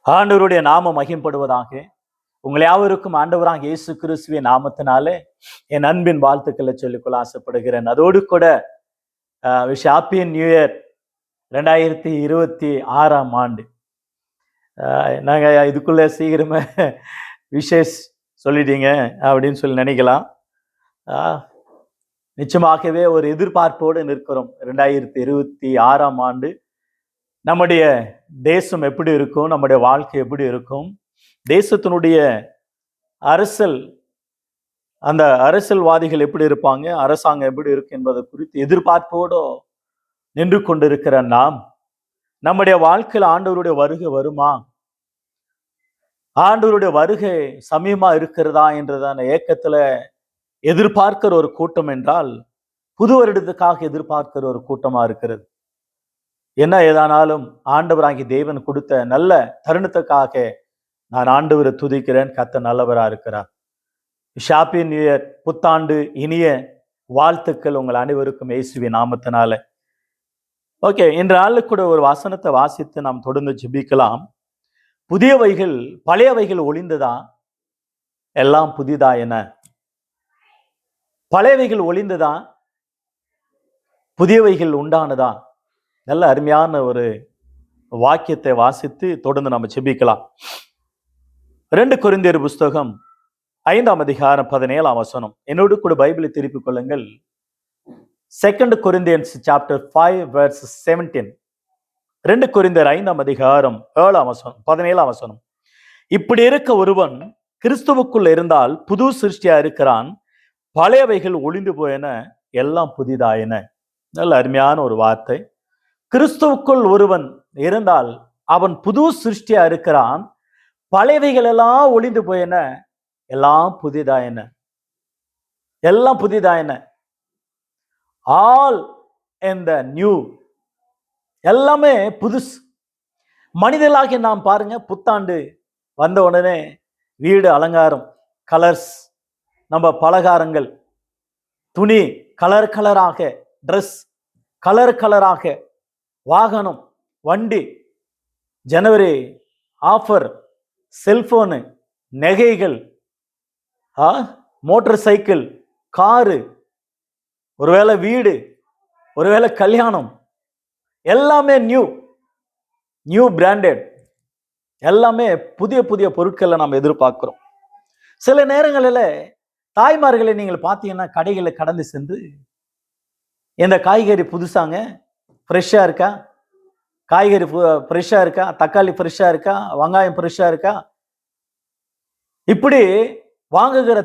ஆண்டவருடைய நாமம் மகிம்படுவதாக. உங்களை யாவருக்கும் ஆண்டவராக இயேசு கிறிஸ்துவின் நாமத்தினாலே என் அன்பின் வாழ்த்துக்களை சொல்லிக்கொள்ள ஆசைப்படுகிறேன். அதோடு கூட ஹாப்பி நியூ இயர் 2026 நாங்க இதுக்குள்ள சீக்கிரமே விஷஸ் சொல்லிட்டீங்க அப்படின்னு சொல்லி நினைக்கலாம். நிச்சயமாகவே ஒரு எதிர்பார்ப்போடு நிற்கிறோம். 2026 நம்முடைய தேசம் எப்படி இருக்கும், நம்முடைய வாழ்க்கை எப்படி இருக்கும், தேசத்தினுடைய அந்த அரசியல்வாதிகள் எப்படி இருப்பாங்க, அரசாங்கம் எப்படி இருக்கு என்பதை குறித்து எதிர்பார்ப்போடு நின்று கொண்டிருக்கிற நாம், நம்முடைய வாழ்க்கையில் ஆண்டவருடைய வருகை வருமா, ஆண்டவருடைய வருகை சமயமா இருக்கிறதா என்றதான ஏக்கத்துல எதிர்பார்க்கிற ஒரு கூட்டம் என்றால் புது வருடத்துக்காக எதிர்பார்க்கிற ஒரு கூட்டமா இருக்கிறது. என்ன ஏதானாலும் ஆண்டவராகி தேவன் கொடுத்த நல்ல தருணத்துக்காக நான் ஆண்டவரை துதிக்கிறேன். கர்த்தர் நல்லவரா இருக்கிறார். ஹாப்பி நியூ இயர், புத்தாண்டு இனிய வாழ்த்துக்கள் உங்கள் அனைவருக்கும் இயேசுவின் நாமத்தினால. ஓகே, இன்று நாளுக்கு கூட ஒரு வசனத்தை வாசித்து நாம் தொடர்ந்து ஜெபிக்கலாம். புதியவைகள் பழையவைகள் ஒளிந்ததா, எல்லாம் புதிதா என. பழையவைகள் ஒளிந்ததா, புதியவைகள் உண்டானதா. நல்ல அருமையான ஒரு வாக்கியத்தை வாசித்து தொடர்ந்து நம்ம ஜெபிக்கலாம். 2 கொரிந்தியர் புஸ்தகம் 5:17. என்னோடு கூட பைபிளை திருப்பிக் கொள்ளுங்கள். 2 Corinthians chapter 5 verse 17. 2 கொரிந்தியர் 5:17. இப்படி இருக்க ஒருவன் கிறிஸ்துவுக்குள் இருந்தால் புது சிருஷ்டியா இருக்கிறான், பழையவைகள் ஒளிந்து போயன, எல்லாம் புதிதாயின. நல்ல அருமையான ஒரு வார்த்தை. கிறிஸ்துவுக்குள் ஒருவன் இருந்தால் அவன் புது சிருஷ்டியா இருக்கிறான், பழையவைகள் எல்லாம் ஒளிந்து போயன, எல்லாம் புதிதாயின. எல்லாம் புதிதாயின. All in the new. எல்லாமே புதுசு. மனிதர்களாகி நாம் பாருங்க, புத்தாண்டு வந்த உடனே வீடு அலங்காரம், கலர்ஸ், நம்ம பலகாரங்கள், துணி கலர் கலராக, ட்ரெஸ் கலர் கலராக, வாகனம், வண்டி, ஜனவரி ஆஃபர், செல்போனு, நகைகள், மோட்டார் சைக்கிள், காரு, ஒருவேளை வீடு, ஒருவேளை கல்யாணம், எல்லாமே நியூ பிராண்டட். எல்லாமே புதிய புதிய பொருட்களை நாம் எதிர்பார்க்கிறோம். சில நேரங்களில் தாய்மார்களை நீங்கள் பார்த்தீங்கன்னா கடைகளை கடந்து சென்று, இந்த காய்கறி புதுசாங்க, ஃப்ரெஷ்ஷா இருக்கா, காய்கறி ஃப்ரெஷ்ஷா இருக்கா, தக்காளி ஃப்ரெஷ்ஷா இருக்கா, வெங்காயம் ஃப்ரெஷ்ஷா இருக்கா, இப்படி வாங்குகிற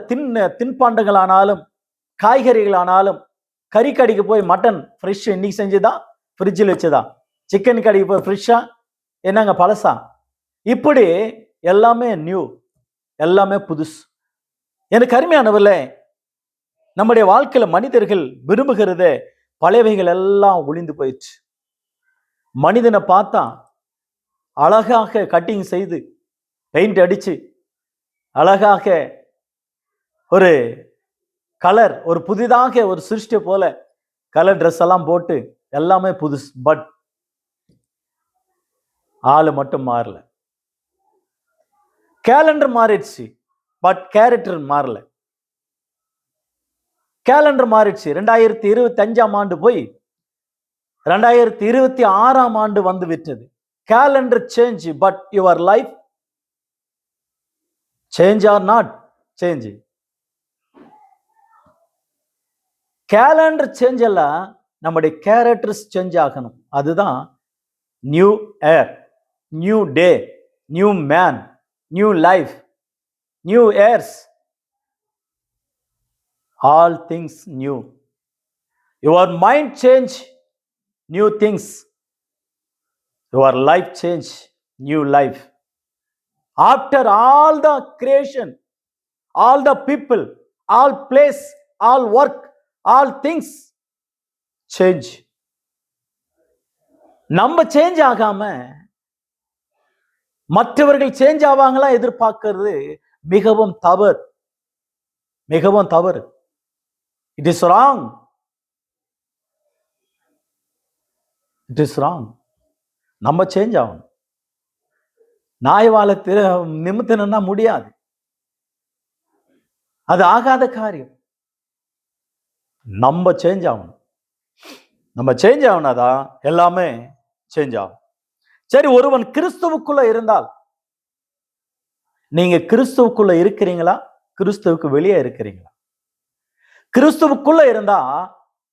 தின்பண்டங்கள் ஆனாலும் காய்கறிகள் ஆனாலும், கறி கடைக்கு போய் மட்டன் ஃப்ரெஷ் இன்னைக்கு செஞ்சுதான் ஃப்ரிட்ஜில் வச்சுதான், சிக்கன் கடைக்கு போய் ஃப்ரெஷ்ஷா, என்னங்க பழசா, இப்படி எல்லாமே நியூ, எல்லாமே புதுசு. எனக்கு அருமையானவர்களே, நம்முடைய வாழ்க்கையில மனிதர்கள் விரும்புகிறதே பழையவைகள் எல்லாம் ஒளிந்து போயிடுச்சு. மனிதனை பார்த்தா அழகாக கட்டிங் செய்து பெயிண்ட் அடிச்சு அழகாக ஒரு கலர், ஒரு புதிதாக ஒரு சிருஷ்டி போல கலர் ட்ரெஸ் எல்லாம் போட்டு எல்லாமே புதுசு. பட் ஆளு மட்டும் மாறல. கேலண்டர் மாறிடுச்சு, பட் கேரக்டர் மாறல. கேலண்டர் மாறிடுச்சு. 2025 போய் 2026 வந்து விட்டது. Calendar change, but your life change are not change. Calendar change எல்லாம் நம்முடைய கேரக்டர்ஸ் சேஞ்ச் ஆகணும். அதுதான் new year, new day, new man, new life, new years, all things new. Your mind change, new things. Your life change, new life. After all the creation, all the people, all place, all work, all things change. நம்ம change ஆகாம மற்றவர்கள் change ஆவாங்களா எதிர்பார்க்கிறது மிகவும் தவறு, மிகவும் தவறு. It is wrong. It is wrong. நம்ம change ஆகணும். நாய் வாழை நிமித்தணும்னா முடியாது. அது ஆகாத காரியம். நம்ம சேஞ்ச் ஆகணும். நம்ம சேஞ்ச் ஆகணும்தான் எல்லாமே சேஞ்ச் ஆகும். சரி, ஒருவன் கிறிஸ்துவுக்குள்ள இருந்தால், நீங்க கிறிஸ்துவுக்குள்ள இருக்கிறீங்களா, கிறிஸ்துவுக்கு வெளியே இருக்கிறீங்களா? கிறிஸ்துவுக்குள்ள இருந்தா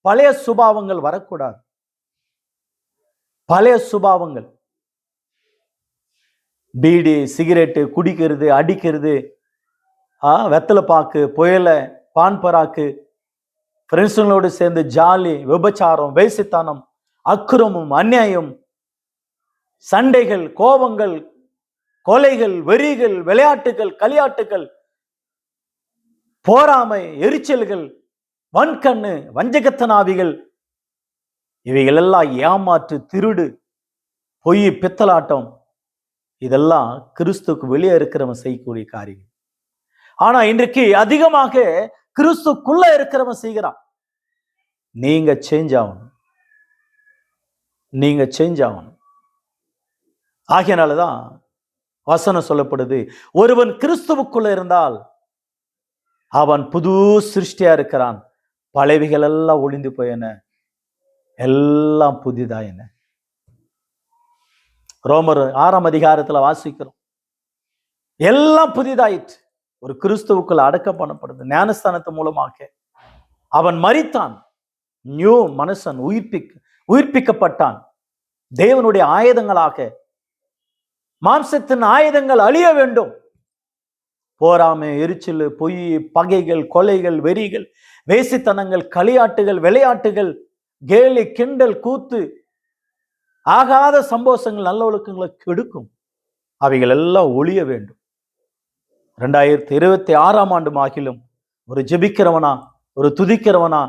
பழைய சுபாவங்கள் வரக்கூடாது. பழைய சுபாவங்கள், பீடி, சிகரெட்டு, குடிக்கிறது, அடிக்கிறது, வெத்தலை பாக்கு, புயல, பான் பராக்கு, ஃப்ரெண்ட்ஸுங்களோடு சேர்ந்து ஜாலி, விபச்சாரம், வேசித்தனம், அக்கிரமம், அநியாயம், சண்டைகள், கோபங்கள், கொலைகள், வெறிகள், விளையாட்டுகள், களியாட்டுகள், போராமை, எரிச்சல்கள், வன்கண்ணு, வஞ்சகத்தனாவிகள், இவைகள் எல்லாம் ஏமாற்று, திருடு, பொய், பித்தலாட்டம், இதெல்லாம் கிறிஸ்துக்கு வெளியே இருக்கிறவன் செய்யக்கூடிய காரியம். ஆனா இன்றைக்கு அதிகமாக கிறிஸ்துக்குள்ள இருக்கிறவன் செய்கிறான். நீங்க சேஞ்ச் ஆகணும். நீங்க சேஞ்ச் ஆகணும். ஆகையனாலதான் வசனம் சொல்லப்படுது, ஒருவன் கிறிஸ்துவுக்குள்ள இருந்தால் அவன் புது சிருஷ்டியா இருக்கிறான், பழையவைகள் எல்லாம் ஒளிந்து போயன, எல்லாம் புதிதா என்ன. ரோமர் 6ஆம் அதிகாரத்துல வாசிக்கிறோம், எல்லாம் புதிதாயிற்று. ஒரு கிறிஸ்துவுக்குள்ள அடக்கம் பண்ணப்படுது. ஞானஸ்தானத்து மூலமாக அவன் மரித்தான், நியூ மனுஷன் உயிர்ப்பிக்கப்பட்டான். தேவனுடைய ஆயுதங்களாக மாம்சத்தின் ஆயுதங்கள் அழிய வேண்டும். போராமை, எரிச்சல், பொய், பகைகள், கொலைகள், வெறிகள், வேசித்தனங்கள், களியாட்டுகள், விளையாட்டுகள், கேலி, கிண்டல், கூத்து, ஆகாத சம்பவங்கள் நல்ல ஒழுக்கங்களை கெடுக்கும். அவைகள் எல்லாம் ஒழிய வேண்டும். 2026ஆம் ஆண்டு ஆகிலும் ஒரு ஜெபிக்கிறவனா, ஒரு துதிக்கிறவனா,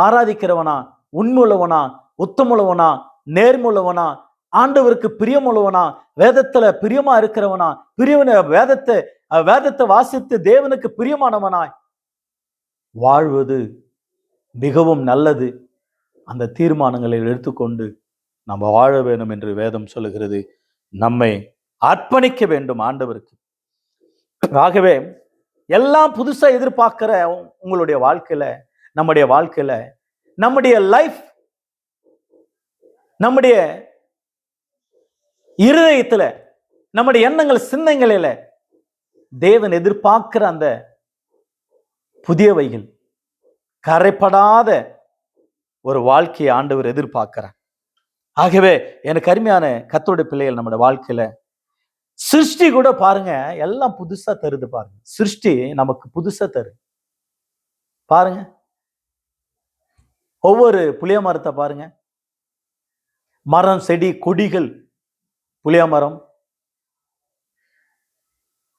ஆராதிக்கிறவனா, உண்மையுள்ளவனா, உத்தமுள்ளவனா, நேர்முள்ளவனா, ஆண்டவருக்கு பிரியமுள்ளவனா, வேதத்துல பிரியமா இருக்கிறவனா, வேதத்தை வாசித்து தேவனுக்கு பிரியமானவனாய் வாழ்வது மிகவும் நல்லது. அந்த தீர்மானங்களை எடுத்துக்கொண்டு நம்ம வாழ வேண்டும் என்று வேதம் சொல்லுகிறது. நம்மை அர்ப்பணிக்க வேண்டும் ஆண்டவருக்கு. ஆகவே எல்லாம் புதுசா எதிர்பார்க்கிற உங்களுடைய வாழ்க்கையில, நம்முடைய வாழ்க்கையில, நம்முடைய லைஃப், நம்முடைய இருதயத்துல, நம்முடைய எண்ணங்கள், சிந்தனைகளில தேவன் எதிர்பார்க்கிற அந்த புதியவைகள், கரைப்படாத ஒரு வாழ்க்கையை ஆண்டவர் எதிர்பார்க்கிறார். ஆகவே எனக்கு அருமையான கர்த்தருடைய பிள்ளைகள், நம்முடைய வாழ்க்கையில சிருஷ்டி கூட பாருங்க எல்லாம் புதுசா தருது. பாருங்க, சிருஷ்டி நமக்கு புதுசா தரு. பாருங்க, ஒவ்வொரு புளிய மரத்தை பாருங்க, மரம், செடி, கொடிகள், புளிய மரம்,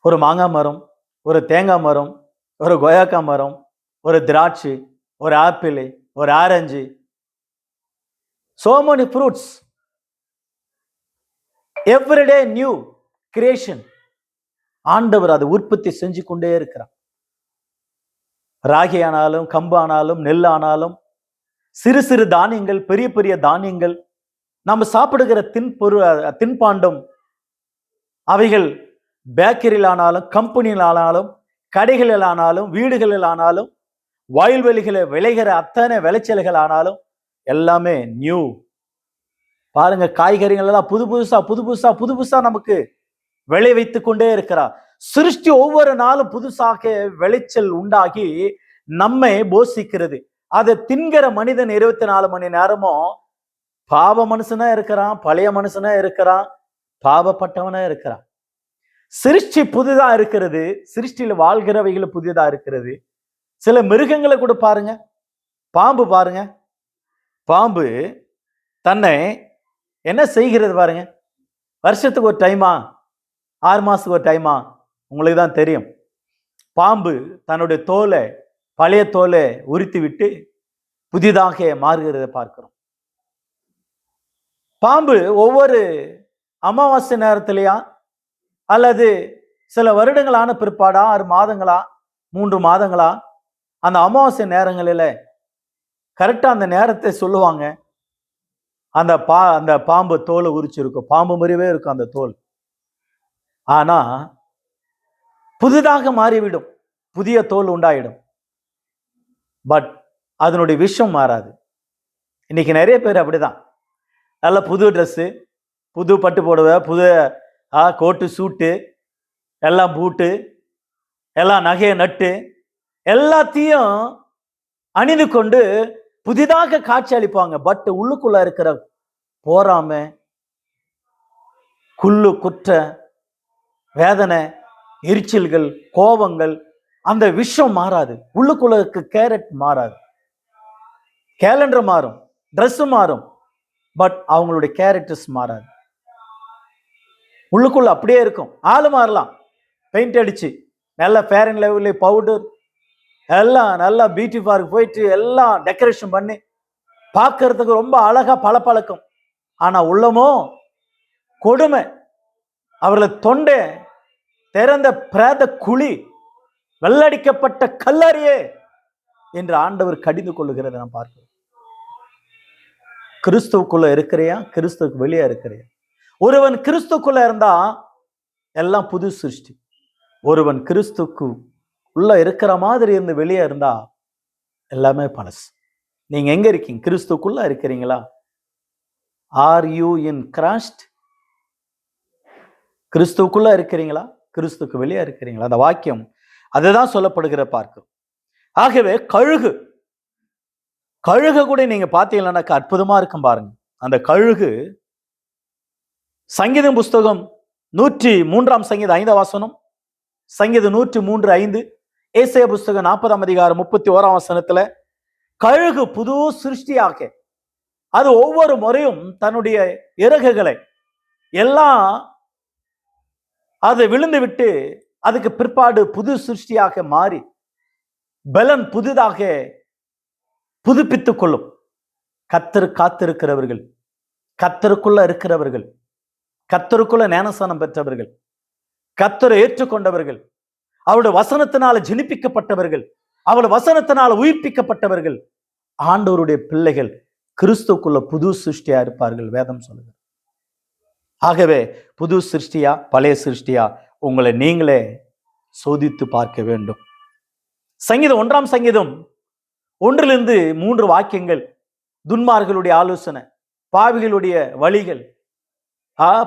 ஒரு மாங்காய் மரம், ஒரு தேங்காய் மரம், ஒரு கொய்யாக்காய் மரம், ஒரு திராட்சை, ஒரு ஆப்பிள், ஒரு orange, so many fruits, everyday new creation. ஆண்டவர் அதை உற்பத்தி செஞ்சு கொண்டே இருக்கிறார். ராகி ஆனாலும், கம்பு ஆனாலும், நெல் ஆனாலும், சிறு சிறு தானியங்கள், பெரிய பெரிய தானியங்கள், நம்ம சாப்பிடுகிற தின்பண்டம், அவைகள் பேக்கரியில் ஆனாலும், கம்பெனியில் ஆனாலும், கடைகளில் ஆனாலும், வீடுகளில் ஆனாலும், வயல்வெளிகளை விளைகிற அத்தனை விளைச்சல்கள் ஆனாலும் எல்லாமே நியூ. பாருங்க, காய்கறிகள் எல்லாம் புது புதுசா நமக்கு விளை வைத்து கொண்டே இருக்கிறார். சிருஷ்டி ஒவ்வொரு நாளும் புதுசாக விளைச்சல் உண்டாகி நம்மை போஷிக்கிறது. அதை தின்கிற மனிதன் 24 மணி நேரமும் பாவ மனுஷனா இருக்கிறான், பழைய மனுஷனா இருக்கிறான், பாவப்பட்டவனா இருக்கிறான். சிருஷ்டி புதிதா இருக்கிறது, சிருஷ்டியில வாழ்கிறவைகள் புதிதா இருக்கிறது. சில மிருகங்களை கூட பாருங்க, பாம்பு பாருங்க, பாம்பு தன்னை என்ன செய்கிறது பாருங்க. வருஷத்துக்கு ஒரு டைமா, 6 மாசத்துக்கு ஒரு டைமா, உங்களுக்கு தான் தெரியும். பாம்பு தன்னுடைய தோலை, பழைய தோலை உரித்து விட்டு புதிதாக மாறுகிறதை பார்க்கிறோம். பாம்பு ஒவ்வொரு அமாவாசை நேரத்திலையா அல்லது சில வருடங்களான பிற்பாடா, 6 மாதங்களா, 3 மாதங்களா, அந்த அமாவாசை நேரங்களில கரெக்டா அந்த நேரத்தை சொல்லுவாங்க. அந்த பாம்பு தோலை உரிச்சிருக்கும், பாம்பு மாதிரியே இருக்கும் அந்த தோல். ஆனா புதிதாக மாறிவிடும், புதிய தோல் உண்டாயிடும். பட் அதனுடைய விஷம் மாறாது. இன்னைக்கு நிறைய பேர் அப்படிதான். நல்ல புது ட்ரெஸ்ஸு, புது பட்டு புடவை, புது கோட்டு சூட்டு, எல்லாம் பூட்டு, எல்லாம் நகையை நட்டு எல்லாத்தையும் அணிந்து கொண்டு புதிதாக காட்சி அளிப்பாங்க. பட் உள்ளுக்குள்ள இருக்கிற போராமை, குள்ளு குற்ற வேதனை, எரிச்சல்கள், கோபங்கள், அந்த விஷம் மாறாது. உள்ளுக்குள்ள இருக்க கேரட் மாறாது. கேலண்டர் மாறும், ட்ரெஸ் மாறும், பட் அவங்களுடைய கேரக்டர்ஸ் மாறாது. உள்ளுக்குள்ள அப்படியே இருக்கும். ஆளு மாறலாம், பெயிண்ட் அடிச்சு நல்ல ஃபேர் அண்ட் லவ்லி பவுடர் எல்லாம் நல்லா பியூட்டி பார்க் போயிட்டு எல்லாம் டெக்கரேஷன் பண்ணி பார்க்கறதுக்கு ரொம்ப அழகா பளபளக்கும். ஆனா உள்ளமோ கொடுமை. அவர்களை தொண்டை திறந்த பிரேத குழி, வெள்ளடிக்கப்பட்ட கல்லறையே என்று ஆண்டவர் கடிந்து கொள்ளுகிறதை நான் பார்க்கிறோம். கிறிஸ்துவுக்குள்ள இருக்கிறியா? கிறிஸ்துவுக்கு வெளியே இருக்கிறியா? ஒருவன் கிறிஸ்துக்குள்ள இருந்தா எல்லாம் புது சிருஷ்டி. ஒருவன் கிறிஸ்துக்கு உள்ள இருக்கிற மாதிரி இருந்து வெளியே இருந்தா எல்லாமே பழசு. நீங்க எங்க இருக்கீங்க? கிறிஸ்துக்குள்ள இருக்கிறீங்களா? Are you in Christ? கிறிஸ்துக்குள்ள இருக்கிறீங்களா? கிறிஸ்துக்கு வெளியே இருக்கிறீங்களா? அந்த வாக்கியம் அதுதான் சொல்லப்படுகிற பார்க்கிறோம். ஆகவே கழுகு கூட நீங்க பார்த்தீங்கன்னாக்கா அற்புதமா இருக்கும் பாருங்க. அந்த கழுகு சங்கீதம் புஸ்தகம் 103 சங்கீதம் 5 வசனம், சங்கீதம் 103:5, ஏசாயா புஸ்தகம் 40 அதிகாரம் 31 வசனத்துல கழுகு புது சிருஷ்டியாக அது ஒவ்வொரு முறையும் தன்னுடைய இறகுகளை எல்லாம் அது விழுந்து விட்டு அதுக்கு பிற்பாடு புது சிருஷ்டியாக மாறி பலன் புதிதாக புதுப்பித்துக் கொள்ளும். கர்த்தர் காத்திருக்கிறவர்கள், கர்த்தருக்குள்ள இருக்கிறவர்கள், கர்த்தருக்குள்ள ஞானஸ்நானம் பெற்றவர்கள், கர்த்தரை ஏற்றுக்கொண்டவர்கள், அவருடைய வசனத்தினால ஜெனிப்பிக்கப்பட்டவர்கள், அவருடைய வசனத்தினால உயிர்ப்பிக்கப்பட்டவர்கள், ஆண்டவருடைய பிள்ளைகள் கிறிஸ்துக்குள்ள புது சிருஷ்டியா இருப்பார்கள். வேதம் சொல்லுது. ஆகவே புது சிருஷ்டியா பழைய சிருஷ்டியா உங்களை நீங்களே சோதித்து பார்க்க வேண்டும். சங்கீதம் 1 சங்கீதம் 1-3 வாக்கியங்கள் துன்மார்களுடைய ஆலோசனை, பாவிகளுடைய வழிகள்,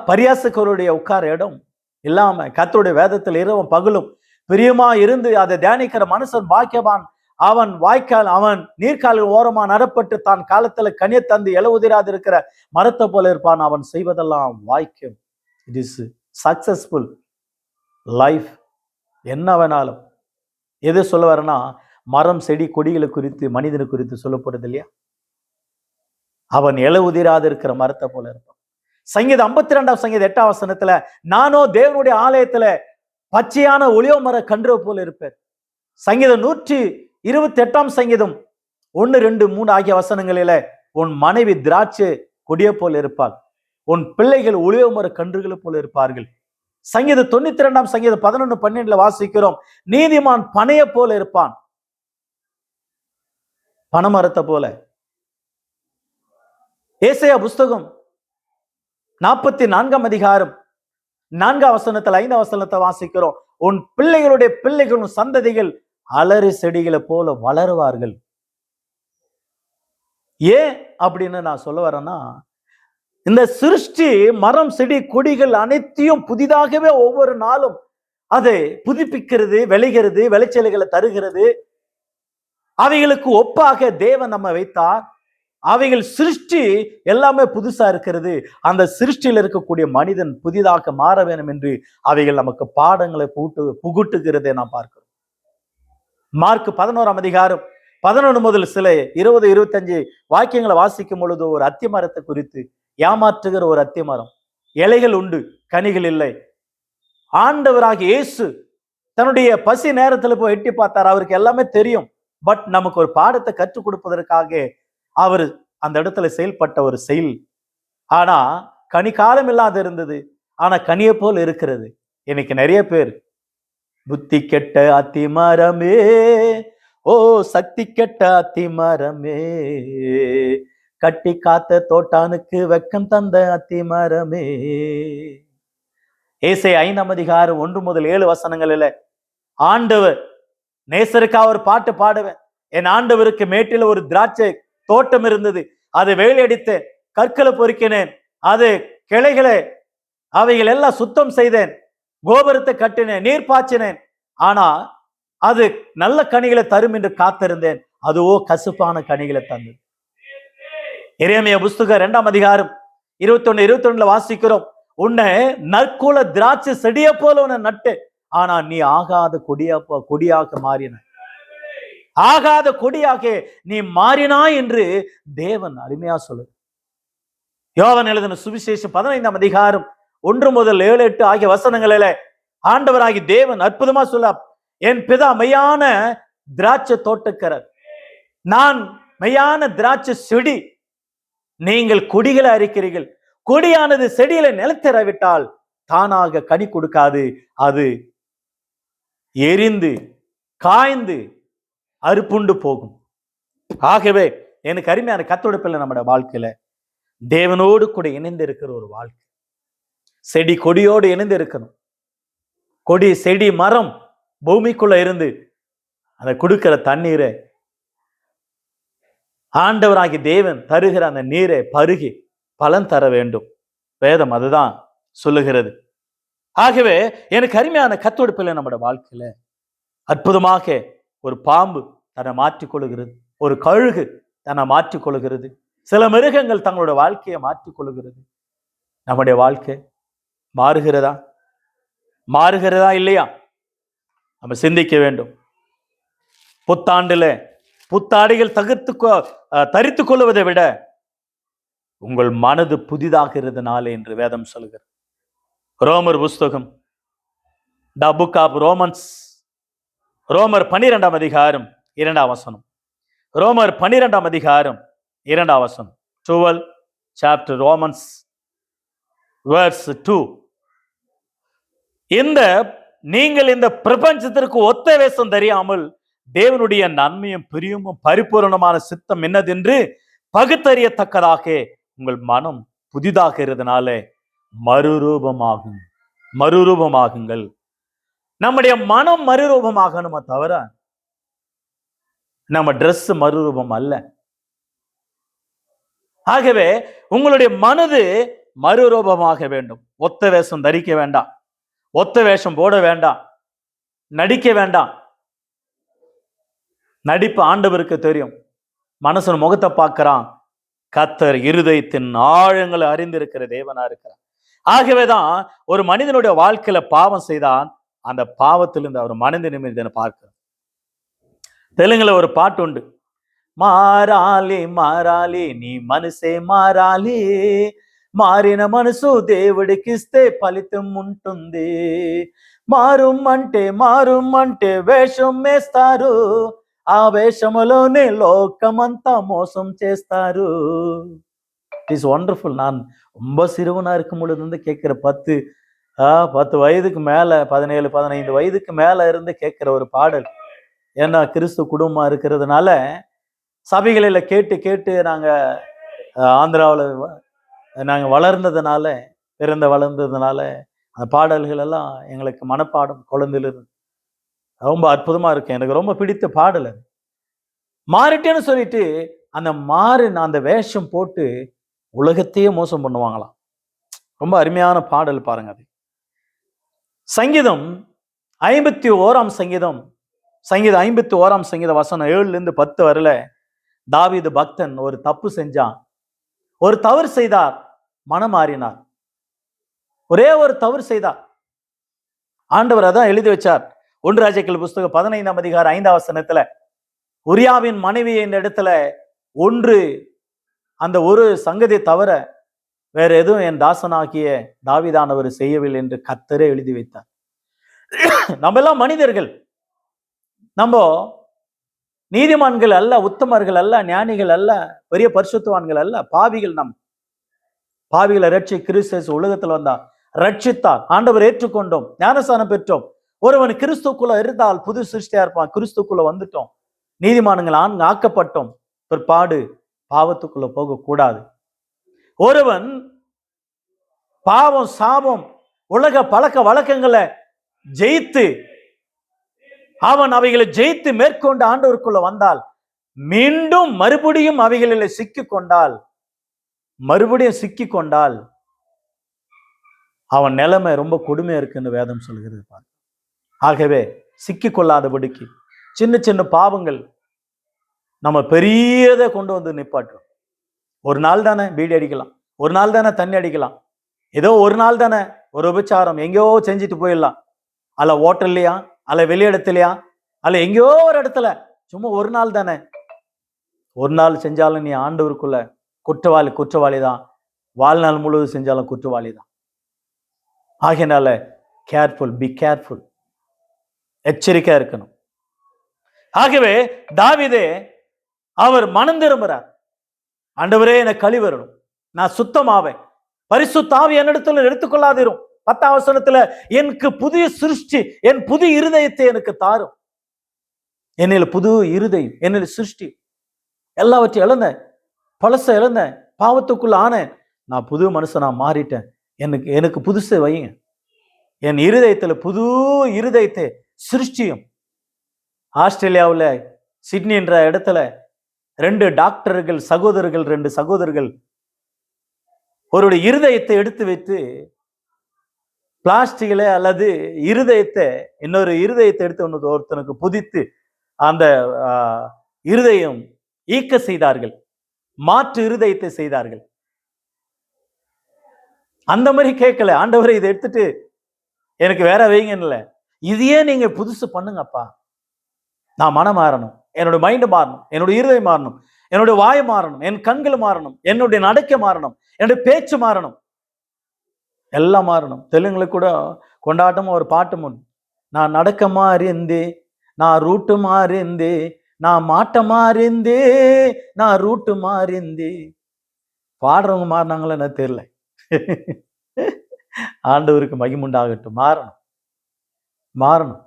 பரியாசக்கருடைய உட்கார இடம் இல்லாம கர்த்தருடைய வேதத்தில் இரவும் பகலும் பிரியமா இருந்து அதை தியானிக்கிற மனுஷன் பாக்கியவான். அவன் வாய்க்கால் அவன் நீர்க்கால் ஓரமா நடப்பட்டு தான் காலத்துல கனிய தந்து இலவுதிராது இருக்கிற மரத்தை போல இருப்பான். அவன் செய்வதெல்லாம் வாய்க்கும். It is successful life. என்ன வேணாலும் எது சொல்ல வரனா, மரம் செடி கொடிகளை குறித்து மனிதனை குறித்து சொல்லப்படுது இல்லையா? அவன் இலவுதிராது இருக்கிற மரத்தை போல இருப்பான். சங்கீதம் 52 சங்கீதம் 8 வசனத்துல நானோ தேவனுடைய ஆலயத்துல பச்சையான ஒளியோ மர கன்று போல இருப்பேன். சங்கீதம் 128 சங்கீதம் 1, 2, 3 ஆகிய வசனங்களில உன் மனைவி திராட்சை கொடிய போல இருப்பாள், உன் பிள்ளைகள் ஒளியோ மர கன்றுகளை போல இருப்பார்கள். சங்கீதம் 92 சங்கீதம் 11, 12 வாசிக்கிறோம், நீதிமான் பனைய போல இருப்பான், பனமரத்தை போல. ஏசாயா புஸ்தகம் 44 அதிகாரம் 4 வசனத்துல 5 வசனத்தை வாசிக்கிறோம், உன் பிள்ளைகளுடைய பிள்ளைகளும் சந்ததிகள் அலறி செடிகளை போல வளருவார்கள். ஏன் அப்படின்னு நான் சொல்ல வரேன்னா, இந்த சிருஷ்டி மரம் செடி கொடிகள் அனைத்தையும் புதிதாகவே ஒவ்வொரு நாளும் அதை புதுப்பிக்கிறது, விளைகிறது, விளைச்சல்களை தருகிறது. அவைகளுக்கு ஒப்பாக தேவன் நம்ம வைத்தார். அவைகள் சிருஷ்டி எல்லாமே புதுசா இருக்கிறது. அந்த சிருஷ்டியில் இருக்கக்கூடிய மனிதன் புதிதாக மாற வேண்டும் என்று அவைகள் நமக்கு பாடங்களை புகுட்டுகிறதை நாம் பார்க்கிறோம். மார்க் 11 அதிகாரம் 11 முதல் சில 20, 25 வாக்கியங்களை வாசிக்கும் பொழுது ஒரு அத்தி மரத்தை குறித்து, ஏமாற்றுகிற ஒரு அத்தி மரம், இலைகள் உண்டு கனிகள் இல்லை. ஆண்டவராகிய இயேசு தன்னுடைய பசி நேரத்துல போய் எட்டி பார்த்தார். அவருக்கு எல்லாமே தெரியும். பட் நமக்கு ஒரு பாடத்தை கற்றுக் கொடுப்பதற்காக அவர் அந்த இடத்துல செயல்பட்ட ஒரு செயல். ஆனா கனி காலம் இல்லாத இருந்தது, ஆனா கனியை போல் இருக்கிறது. இன்னைக்கு நிறைய பேர் புத்தி கெட்ட அத்தி மரமே, ஓ சக்தி கெட்ட அத்தி மரமே, கட்டி காத்த தோட்டானுக்கு வெக்கம் தந்த அத்தி மரமே, ஏசாயா 5:1-7 ஆண்டவர் நேசருக்கா ஒரு பாட்டு பாடுவேன். என் ஆண்டவருக்கு மேட்டில ஒரு திராட்சை தோட்டம் இருந்தது. அதை வேலையடித்து கற்களை பொறுக்கினேன். அது கிளைகளை அவைகள் எல்லாம் சுத்தம் செய்தேன். கோபுரத்தை கட்டினேன், நீர் பாய்ச்சினேன். ஆனா அது நல்ல கனிகளை தரும் என்று காத்திருந்தேன். அதுவோ கசுப்பான கனிகளை தந்தது. எரேமியா புஸ்தகம் 2:21-22 வாசிக்கிறோம். உன்னை நற்குல திராட்சை செடிய போல உன்னை நட்டு, ஆனா நீ ஆகாத கொடியாக மாறின. ஆகாத கொடியாக நீ மாறினாய் என்று தேவன் அருமையா சொல்லு. யோவான் எழுதின சுவிசேஷம் 15:1-7-8 ஆகிய வசனங்களில ஆண்டவராகி தேவன் அற்புதமா சொல்ல, என் பிதா மெய்யான திராட்சை தோட்டக்காரர், நான் மெய்யான திராட்சை செடி, நீங்கள் கொடிகளை அரிக்கிறீர்கள். கொடியானது செடியில நிலத்திறவிட்டால் தானாக கனி கொடுக்காது, அது எரிந்து காய்ந்து அறுப்புண்டு போகும். ஆகவே எனக்கு அருமையான கர்த்தருடைய பிள்ளை, நம்முடைய வாழ்க்கையில தேவனோடு கூட இணைந்து இருக்கிற ஒரு வாழ்க்கை. செடி கொடியோடு இணைந்து இருக்கணும். கொடி செடி மரம் பூமிக்குள்ள இருந்து அதை கொடுக்கிற தண்ணீரை ஆண்டவராகி தேவன் தருகிற அந்த நீரை பருகி பலன் தர வேண்டும். வேதம் அதுதான் சொல்லுகிறது. ஆகவே எனக்கு அருமையான கர்த்தருடைய பிள்ளை, நம்முடைய வாழ்க்கையில அற்புதமாக ஒரு பாம்பு தன்னை மாற்றிக்கொள்கிறது, ஒரு கழுகு தன்னை மாற்றிக்கொள்கிறது, சில மிருகங்கள் தங்களுடைய வாழ்க்கையை மாற்றிக்கொள்கிறது. நம்முடைய வாழ்க்கை மாறுகிறதா இல்லையா? நம்ம சிந்திக்க வேண்டும். புத்தாண்டுல புத்தாடைகள் தரித்துக் கொள்வதை விட உங்கள் மனது புதிதாகிறதுனால என்று வேதம் சொல்லுகிறது. ரோமர் புஸ்தகம், த புக் ஆஃப் ரோமன்ஸ், ரோமர் 12:2 ரோமர் 12:2 12 chapter Romans verse 2. நீங்கள் இந்த பிரபஞ்சத்திற்கு ஒத்த வேஷம் தெரியாமல் தேவனுடைய நன்மையும் பிரியமும் பரிபூரணமான சித்தம் என்னதென்று பகுத்தறியத்தக்கதாக உங்கள் மனம் புதிதாகிறதுனால மறுரூபமாகுங்கள். நம்முடைய மனம் மறுரூபமாகணுமா தவிர நம்ம ட்ரெஸ் மறுரூபம் அல்ல. ஆகவே உங்களுடைய மனது மறுரூபமாக வேண்டும். ஒத்த வேஷம் தரிக்க வேண்டாம், ஒத்த வேஷம் போட வேண்டாம், நடிக்க வேண்டாம். நடிப்பு ஆண்டவருக்கு தெரியும். மனசன் முகத்தை பார்க்கிறான், கர்த்தர் இருதயத்தின் ஆழங்களை அறிந்திருக்கிற தேவனா இருக்கிறார். ஆகவேதான் ஒரு மனிதனுடைய வாழ்க்கையில பாவம் செய்தான், அந்த பாவத்திலிருந்து அவர் மனித நிமிடம் பார்க்கிறார். தெலுங்குல ஒரு பாட்டு உண்டு, మారాలి మారాలి నీ మనసే మారాలి, మారిన మనసు దేవుడికిస్తే ఫలితం ఉంటుంది. మారుమంటే వేషం వేస్తారు, ఆ వేషములోనే లోకమంతా మోసం చేస్తారు. It is wonderful. நான் ரொம்ப சிறுவனா இருக்கும் பொழுது இருந்து கேட்கிற 10 வயதுக்கு மேல 17-15 வயதுக்கு மேல இருந்து கேட்கிற ஒரு பாடல். ஏன்னா கிறிஸ்து குடும்பமா இருக்கிறதுனால சபைகளில் கேட்டு நாங்க ஆந்திராவில் நாங்க வளர்ந்ததுனால அந்த பாடல்கள் எல்லாம் எங்களுக்கு மனப்பாடம் குழந்தையிலிருந்து ரொம்ப அற்புதமா இருக்கு. எனக்கு ரொம்ப பிடித்த பாடல் அது. மாறிட்டேன்னு சொல்லிட்டு அந்த வேஷம் போட்டு உலகத்தையே மோசம் பண்ணுவாங்களாம். ரொம்ப அருமையான பாடல் பாருங்க. அது சங்கீதம் 51 வசனம் 7-10 வரல தாவீது பக்தன் ஒரு தப்பு செஞ்சான், ஒரு தவறு செய்தார், மனம் மாறினார். ஒரே ஒரு தவறு செய்தார். ஆண்டவர் அதான் எழுதி வச்சார். 1 ராஜாக்கள் புஸ்தகம் 15:5 உரியாவின் மனைவி இந்த இடத்துல அந்த ஒரு சங்கதி தவிர வேற எதுவும் என் தாசனாகிய தாவீதானவர் செய்யவில்லை என்று கர்த்தரே எழுதி வைத்தார். நம்ம எல்லாம் மனிதர்கள், நம்ம நீதிமான்கள் அல்ல, உத்தமர்கள் அல்ல, ஞானிகள் அல்ல, பெரிய பரிசுத்தவான்கள் அல்ல, பாவிகள். பாவிகளை ரட்சி கிறிஸ்து உலகத்தில் வந்தா ரட்சித்தார், ஆண்டவர் ஏற்றுக்கொண்டோம், ஞானஸ்தானம் பெற்றோம். ஒருவன் கிறிஸ்துக்குள்ள இருந்தால் புது சிருஷ்டியா இருப்பான். கிறிஸ்துக்குள்ள வந்துட்டோம், நீதிமான்கள் ஆக்கப்பட்டோம், பிற்பாடு பாவத்துக்குள்ள போக கூடாது. ஒருவன் பாவம் சாபம் உலக பழக்க வழக்கங்களை ஜெயித்து அவன் அவைகளை ஜெயித்து மேற்கொண்டு ஆண்டவருக்குள்ள வந்தால், மீண்டும் மறுபடியும் அவைகளில் சிக்கிக்கொண்டால், அவன் நிலைமை ரொம்ப கொடுமையா இருக்குன்னு வேதம் சொல்கிறது. ஆகவே சிக்கிக்கொள்ளாதபடிக்கு சின்ன சின்ன பாவங்கள் நம்ம பெரியதை கொண்டு வந்து நிப்பாட்டுறோம். ஒரு நாள் தானே பீடி அடிக்கலாம், ஒரு நாள் தானே தண்ணி அடிக்கலாம், ஏதோ ஒரு நாள் தானே ஒரு உபச்சாரம் எங்கேயோ செஞ்சுட்டு போயிடலாம். அல்ல ஹோட்டல்லையா, அல்ல வெளியிடத்துலையா, அல்ல எங்கேயோ ஒரு இடத்துல சும்மா ஒரு நாள் தானே. ஒரு நாள் செஞ்சாலும் நீ ஆண்டவருக்குள்ள குற்றவாளி தான். வாழ்நாள் முழுவதும் செஞ்சாலும் குற்றவாளி தான். ஆகையினால கேர்ஃபுல், பி கேர்ஃபுல், எச்சரிக்கையா இருக்கணும். ஆகவே தாவீதே அவர் மனம் திரும்புறார். ஆண்டவரே எனக்கு கழி வரணும், நான் சுத்தமாவேன், பரிசுத்த ஆவி என்னிடத்துல எடுத்துக்கொள்ளாதிரும். 10ஆம் வசனத்துல எனக்கு புதிய சிருஷ்டி, என் புது இருதயத்தை எனக்கு தாரும். என்னில புது இருதயம், என்னில சிருஷ்டி. எல்லாவற்றையும் இழந்தேன், பழச இழந்தேன், பாவத்துக்குள்ள ஆனேன், நான் புது மனுஷனா மாறிட்டேன். எனக்கு புதுசை வைங்க, என் இருதயத்துல புது இருதயத்தை சிருஷ்டியும். ஆஸ்திரேலியாவில் சிட்னி என்ற இடத்துல 2 டாக்டர்கள் சகோதரர்கள், 2 சகோதரர்கள் அவருடைய இருதயத்தை எடுத்து வைத்து பிளாஸ்டிக்ல அல்லது இருதயத்தை இன்னொரு இருதயத்தை எடுத்து ஒருத்தனுக்கு புதித்து அந்த இருதயம் ஈக்க செய்தார்கள், மாற்று இருதயத்தை செய்தார்கள். அந்த மாதிரி கேட்கல, ஆண்டவரை இதை எடுத்துட்டு எனக்கு வேற வைங்கன்னு. இதையே நீங்க புதுசு பண்ணுங்கப்பா, நான் மனம் மாறணும், என்னோட மைண்ட் மாறணும், என்னோட இருதயம் மாறணும், என்னோட வாய் மாறணும், என் கண்கள் மாறணும், என்னுடைய நடக்க மாறணும், என்னுடைய பேச்சு மாறணும், எல்லாம் மாறணும். தெலுங்குல கூட கொண்டாட்டமா ஒரு பாட்டு முன், நான் நடக்க மாறிந்தே, நான் ரூட்டு மாறிந்தே, நான் மாட்ட மாறிந்தே, நான் ரூட்டு மாறிந்தே. பாடுறவங்க மாறினாங்களா என்ன தெரியல. ஆண்டவருக்கு மகிமுண்டாகட்டும். மாறணும்.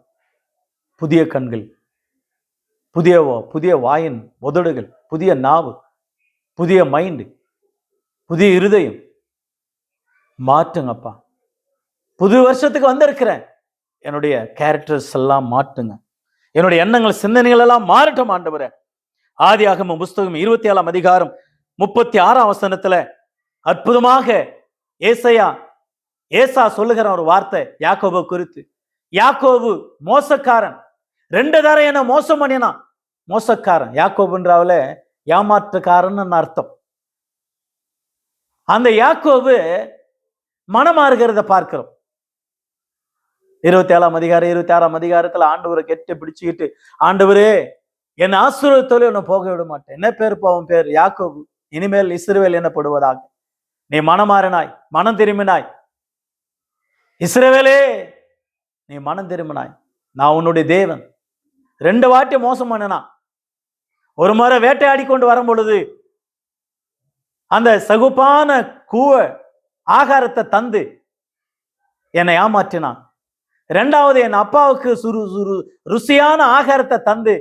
புதிய கண்கள், புதிய வாயின் உதடுகள், புதிய நாவு, புதிய மைண்டு, புதிய இருதயம் மாற்றுங்கப்பா. புது வருஷத்துக்கு வந்திருக்கிறேன், என்னுடைய கேரக்டர்ஸ் எல்லாம் மாற்றுங்க, என்னுடைய எண்ணங்கள் சிந்தனைகள் எல்லாம் மாறட்டும் ஆண்டவரே. ஆதியாகமம் புஸ்தகம் 27ஆம் அதிகாரம் 36ஆம் வசனத்துல அற்புதமாக ஏசா சொல்லுகிற ஒரு வார்த்தை யாக்கோபு குறித்து. யாக்கோபு மோசக்காரன், 2 தரம் என்ன மோசம் பண்ணினான். மோசக்காரன் யாக்கோபுன்றாவில ஏமாற்றுக்காரன் அர்த்தம். அந்த யாக்கோபு மனமாறுகிறத பார்க்கிறோம். 27ஆம் அதிகாரம் 26ஆம் அதிகாரத்துல ஆண்டவரை கெட்ட பிடிச்சுக்கிட்டு, ஆண்டவரே என் ஆசீர்வாதத்தோடு என்ன போக விட மாட்டேன், என்ன பேர் அவன் பேர் யாக்கோபு, இனிமேல் இஸ்ரவேல் எனப்படுவதாக. நீ மனமாறினாய், மனம் திரும்பினாய், இஸ்ரவேலே நீ மனம் திரும்பினாய், நான் உன்னுடைய தேவன். 2 வாட்டி மோசம் பண்ணினா. ஒரு முறை வேட்டையாடி கொண்டு வரும் பொழுது அந்த சகுப்பான ஆகாரத்தை தந்து என்னை ஏமாற்றினான். 2வது என் அப்பாவுக்கு ருசியான ஆகாரத்தை தந்து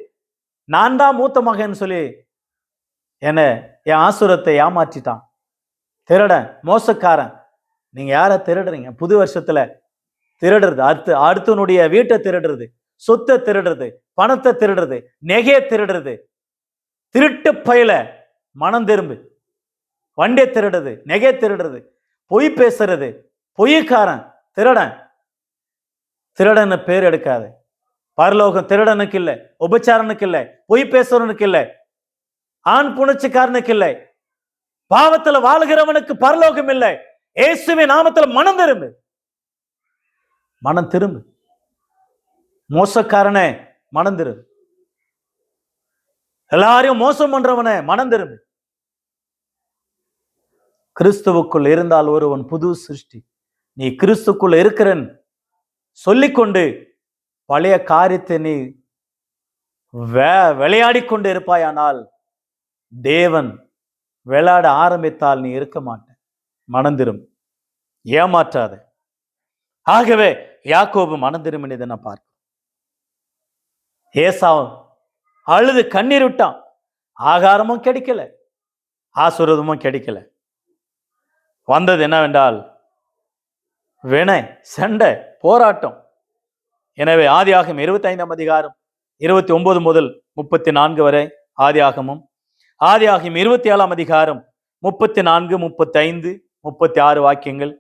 நான் தான் மூத்த மகன் சொல்லி என்ன என் ஆசுரத்தை ஏமாற்றிட்டான். திருடன், மோசக்காரன். நீங்க யார திருடுறீங்க? புது வருஷத்துல திருடுறது, அடுத்தனுடைய வீட்டை திருடுறது, சொத்தை திருடுறது, பணத்தை திருடுறது, நெகையை திருடுறது, திருட்டு பயில மனம் திரும்பு. வண்டியை திருடுறது, நெகை திருடுறது, பொய் பேசுறது, பொய்க்காரன், திருடன் பேர் எடுக்காது. பரலோகம் திருடனுக்கு இல்லை, உபச்சாரனுக்கு இல்லை, பொய் பேசுறவனுக்கு இல்லை, ஆண் புணர்ச்சிக்காரனுக்கு இல்லை, பாவத்துல வாழ்கிறவனுக்கு பரலோகம் இல்லை. இயேசுவின் நாமத்துல மனம் திரும்பு. மோசக்காரனே மனம் திரும்பு. எல்லாரையும் மோசம் பண்றவனே மனம் திரும்பு. கிறிஸ்துவுக்குள் இருந்தால் ஒருவன் புது சிருஷ்டி. நீ கிறிஸ்துக்குள்ள இருக்கிறன் சொல்லிக்கொண்டு பழைய காரியத்தை நீ விளையாடி கொண்டு இருப்பாயானால் தேவன் விளையாட ஆரம்பித்தால் நீ இருக்க மாட்ட. மனம் திரும்பு, ஏமாற்றாத. ஆகவே யாக்கோபு மனம் திரும்பினதை நான் பார்க்க. ஏசாவும் அழுது கண்ணீர் விட்டான். ஆகாரமும் கிடைக்கல, ஆசீர்வாதமும் கிடைக்கல. வந்தது என்னவென்றால் வினை, சண்டை, போராட்டம். எனவே ஆதியாகமம் 25 அதிகாரம் 29 முதல் 34 வரை ஆதியாகமும், ஆதியாகமம் 27 அதிகாரம் 34, 35, 36 வாக்கியங்கள்.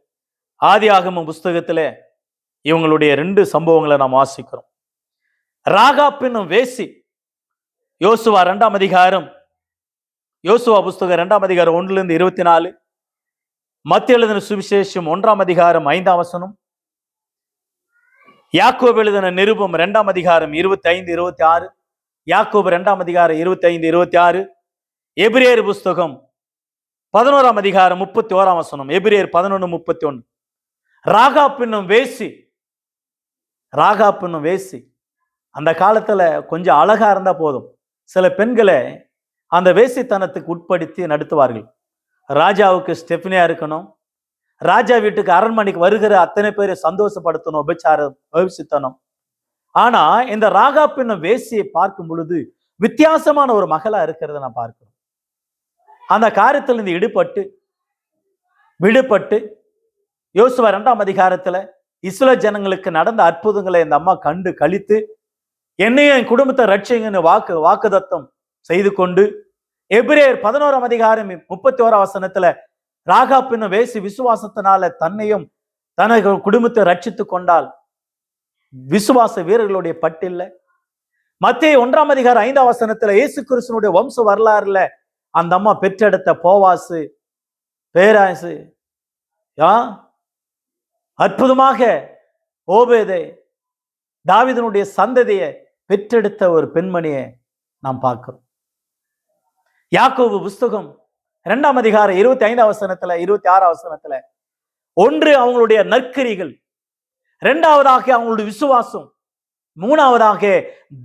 ஆதியாகமம் புஸ்தகத்துல இவங்களுடைய 2 சம்பவங்களை நாம் வாசிக்கிறோம். ராகாப் என்னும் வேசி, யோசுவா 2 அதிகாரம், யோசுவா புஸ்தகம் 2 அதிகாரம் 1 24, மத்திய எழுதின சுவிசேஷம் 1 அதிகாரம் 5 வசனம், யாக்கோபு எழுதின நிருபம் 2 அதிகாரம் 25, 26, யாக்கோபு 2 அதிகாரம் 25, 26, எபிரேயர் புஸ்தகம் 11 அதிகாரம் 31 வசனம், எபிரேயர் 11:31. ராகாப் என்னும் வேசி, ராகாப் என்னும் வேசி அந்த காலத்துல கொஞ்சம் அழகா இருந்தா போதும், சில பெண்களை அந்த வேசித்தனத்துக்கு உட்படுத்தி நடத்துவார்கள். ராஜாவுக்கு ஸ்டெப்னியா இருக்கணும், ராஜா வீட்டுக்கு அரண்மனைக்கு வருகிற அத்தனை பேரை சந்தோஷப்படுத்தணும், உபச்சாரம். ஆனா இந்த ராகாப் என்னும் வேசியை பார்க்கும் பொழுது வித்தியாசமான ஒரு மகளா இருக்கிறத நான் பார்க்கிறோம். அந்த காரியத்திலிருந்து விடுபட்டு யோசுவா 2 அதிகாரத்துல இஸ்ரவேல் ஜனங்களுக்கு நடந்த அற்புதங்களை இந்த அம்மா கண்டு கழித்து, என்னையும் என் குடும்பத்தை ரட்சிங்கன்னு வாக்குதத்தம் செய்து கொண்டு, எபிரேயர் 11 அதிகாரம் 31 வசனத்துல ராகாப் என்னும் வேசி விசுவாசத்தினால தன்னையும் தனது குடும்பத்தை ரட்சித்து கொண்டால் விசுவாச வீரர்களுடைய பட்டியல்ல. மத்தேயு 1 அதிகாரம் 5 வசனத்துல இயேசு கிறிஸ்துவினுடைய வம்ச வரலாறுல அந்த அம்மா பெற்றெடுத்த போவாசு, பேராசு, அற்புதமாக ஓபேதை, தாவீதினுடைய சந்ததியை பெற்றெடுத்த ஒரு பெண்மணியை நாம் பார்க்கிறோம். யாக்கோபு புஸ்தகம் 2 அதிகாரம் 25 வசனத்துல 26 வசனத்துல, ஒன்று அவங்களுடைய நற்கிரிகள், இரண்டாவதாக அவங்களுடைய விசுவாசம், மூணாவதாக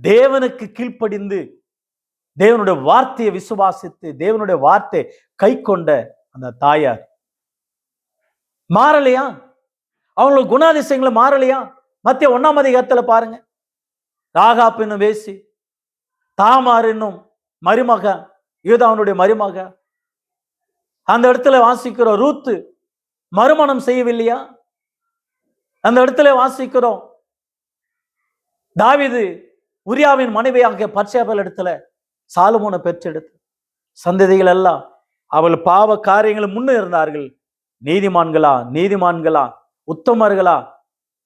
தேவனுக்கு கீழ்ப்படிந்து தேவனுடைய வார்த்தையை விசுவாசித்து தேவனுடைய வார்த்தை கை கொண்ட அந்த தாயார் மாறலையா? அவங்களோட குணாதிசயங்களை மாறலையா? மத்திய 1 அதிகாரத்துல பாருங்க, ராகாப் என்னும் வேசி, தாமார் என்னும் மருமக, யூதாவுடைய மருமக, அந்த இடத்துல வாசிக்கிறோம் ரூத்து மறுமணம் செய்யவில்லையா? அந்த இடத்துல வாசிக்கிறோம் தாவீது உரியாவின் மனைவியாக பத்சேபாள் இடத்துல சாலமோனை பெற்றெடுத்து சந்ததிகள் எல்லாம் அவள் பாவ காரியங்கள் முன்னே இருந்தார்கள். நீதிமான்களா உத்தமர்களா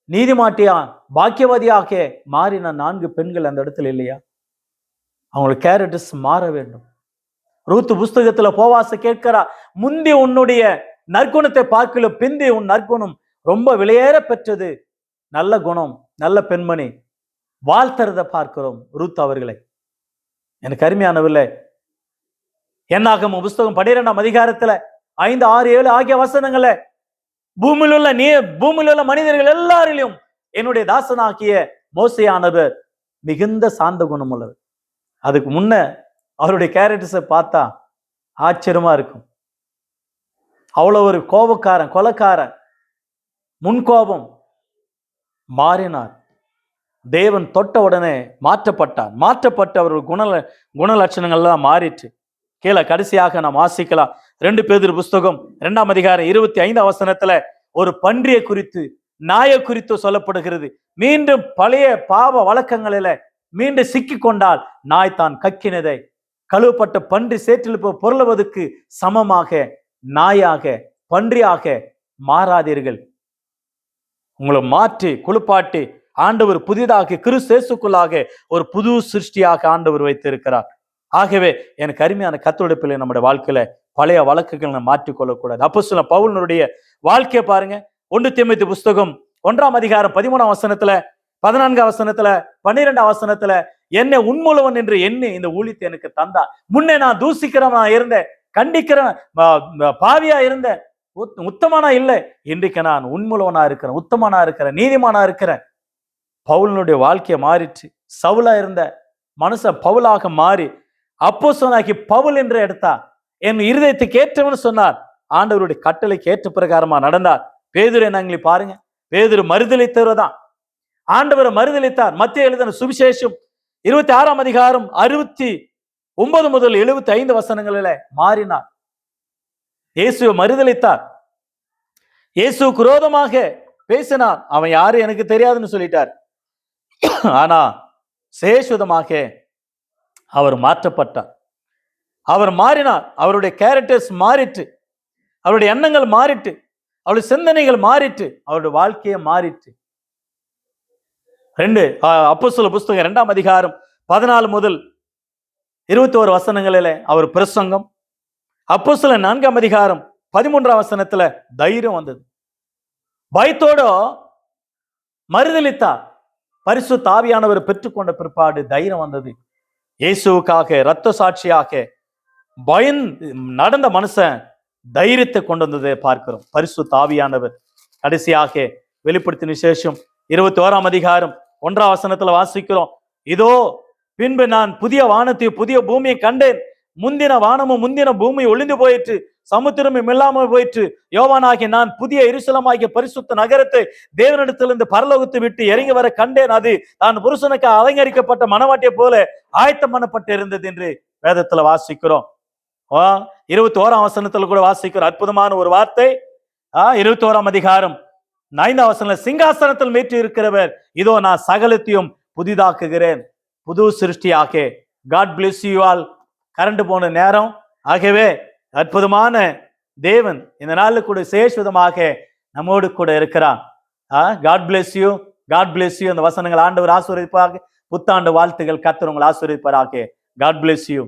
நீதிமாட்டியா பாக்கியவதியாக மாறின 4 பெண்கள் அந்த இடத்துல இல்லையா? அவங்களுக்கு கேரக்டர்ஸ் மாற வேண்டும். ரூத்து புஸ்தகத்துல போவாச கேட்கிறா, முந்தி உன்னுடைய நற்குணத்தை பார்க்கல, பிந்தி உன் நற்குணம் ரொம்ப விலையேற பெற்றது, நல்ல குணம், நல்ல பெண்மணி, வாழ்த்துறத பார்க்கிறோம் ரூத் அவர்களை. எனக்கு அருமையானவில்லை, என்னாகும் புஸ்தகம் 12 அதிகாரத்துல 5, 6, 7 ஆகிய வசனங்களை பூமியில் உள்ள மனிதர்கள் எல்லாரிலும் என்னுடைய தாசனாகிய மோசேயானவர் மிகுந்த சாந்த குணம் உள்ளவர். அதுக்கு முன்ன அவருடைய கேரக்டர்ஸை பார்த்தா ஆச்சரியமா இருக்கும். அவ்வளவு ஒரு கோபக்காரன், கொலைக்காரன், முன்கோபம், மாறினார். தேவன் தொட்ட உடனே மாற்றப்பட்ட அவருடைய குணலட்சணங்கள்லாம் மாறிட்டு கீழே கடைசியாக நாம் வாசிக்கலாம். 2 பேதுரு புஸ்தகம் 2 அதிகாரம் 25 வசனத்துல ஒரு பன்றியை குறித்து, நாயை குறித்து சொல்லப்படுகிறது. மீண்டும் பழைய பாவ வழக்கங்களில மீண்டும் சிக்கி கொண்டால் நாய் தான் கக்கினதை கழுவப்பட்ட பன்றி சேற்றில் பொருளுவதற்கு சமமாக நாயாக பன்றியாக மாறாதீர்கள். உங்களை மாற்றி குளிப்பாட்டி ஆண்டவர் புதிதாக கிறிஸ்துவுக்குள்ளாக ஒரு புது சிருஷ்டியாக ஆண்டவர் வைத்திருக்கிறார். ஆகவே எனக்கு அருமையான கர்த்தருடைய பிள்ளை, நம்முடைய வாழ்க்கையில பழைய வழக்குகளை மாற்றிக்கொள்ளக்கூடாது. அப்போஸ்தலன் பவுலினுடைய வாழ்க்கையை பாருங்க. 1 தீமோத்தேயு புஸ்தகம் 1 அதிகாரம் 13 வசனத்துல 14 வசனத்துல 12 வசனத்துல, என்னை உண்முள்ளவன் என்று எண்ணி இந்த ஊழியத்தை எனக்கு தந்தா. முன்னே நான் தூசிக்கிறவனா இருந்தேன், கண்டிக்கிறேன், பாவியா இருந்தேன், உத்தமனா இல்லை. இன்றைக்கு நான் உண்முள்ளவனா இருக்கிறேன், உத்தமனா இருக்கிறேன், நீதிமானா இருக்கிறேன். பவுலினுடைய வாழ்க்கையை மாறிச்சு. சவுலா இருந்த மனுஷன் பவுலாக மாறி அப்போஸ்தலனாகி பவுல் என்று எடுத்தா. என் இருதயத்துக்கு ஏற்றவன் சொன்னார், ஆண்டவருடைய கட்டளைக்கு ஏற்ற பிரகாரமா நடந்தார். பேதுரு என்னங்களை பாருங்க, பேதுரு மறுதலித்தவர்தான், ஆண்டவரை மறுதலித்தார். மத்திய எழுதின சுவிசேஷம் 26 அதிகாரம் 69 முதல் 75 வசனங்களில மாறினார். இயேசுவை மறுதலித்தார். இயேசுவுக்கு விரோதமாக பேசினார். அவன் யாரு எனக்கு தெரியாதுன்னு சொல்லிட்டார். ஆனா சேஷுதமாக அவர் மாற்றப்பட்டார். அவர் மாறினார். அவருடைய கேரக்டர்ஸ் மாறிட்டு, அவருடைய எண்ணங்கள் மாறிட்டு, அவருடைய சிந்தனைகள் மாறிட்டு, அவருடைய வாழ்க்கையை மாறிட்டு. அப்போஸ்தலர் புஸ்தகம் 2ஆம் அதிகாரம் 14 முதல் 21 வசனங்களில அவர் பிரசங்கம். அப்போஸ்தலர் 4ஆம் அதிகாரம் 13ஆம் வசனத்துல தைரியம் வந்தது. பயத்தோட மறுதலித்தார். பரிசுத்த ஆவியானவர் பெற்றுக்கொண்ட பிற்பாடு தைரியம் வந்தது. இயேசுவுக்காக இரத்த சாட்சியாக பயந்து நடந்த மனுஷன் தைரியத்தை கொண்டு வந்ததை பார்க்கிறோம். பரிசுத்த ஆவியானவர். கடைசியாக வெளிப்படுத்தின விசேஷம் 21ஆம் அதிகாரம் 1ஆம் வசனத்துல வாசிக்கிறோம். இதோ பின்பு நான் புதிய வானத்தையும் புதிய பூமியை கண்டேன். முந்தின வானமும் முந்தின பூமி ஒளிந்து போயிற்று, சமுத்திரமும் இல்லாமல் போயிற்று. யோவானாகிய நான் புதிய எருசலேமாகிய பரிசுத்த நகரத்தை தேவனிடத்திலிருந்து பரலோகத்தை விட்டு இறங்கி வர கண்டேன். அது தான் புருஷனுக்கு அலங்கரிக்கப்பட்ட மணவாட்டியை போல ஆயத்தம் பண்ணப்பட்டு இருந்தது என்று வேதத்துல வாசிக்கிறோம். 21ஆம் வசனத்துல கூட வாசிக்கிறோம். அற்புதமான ஒரு வார்த்தை. 21ஆம் அதிகாரம் 5ஆம் வசனத்துல சிங்காசனத்தில் மேற்று இருக்கிறவர், இதோ நான் சகலத்தையும் புதிதாக்குகிறேன், புது சிருஷ்டியாக. God bless you all. Current போன நேரம். ஆகவே அற்புதமான தேவன் இந்த நாளில் கூட சேஷவிதமாக நம்மோடு கூட இருக்கிறார். God bless you, God bless you. அந்த வசனங்கள் ஆண்டவர் ஆசீர்வதிப்பாராக. புத்தாண்டு வாழ்த்துகள். கர்த்தர் உங்களை ஆசீர்வதிப்பாராக. God bless you.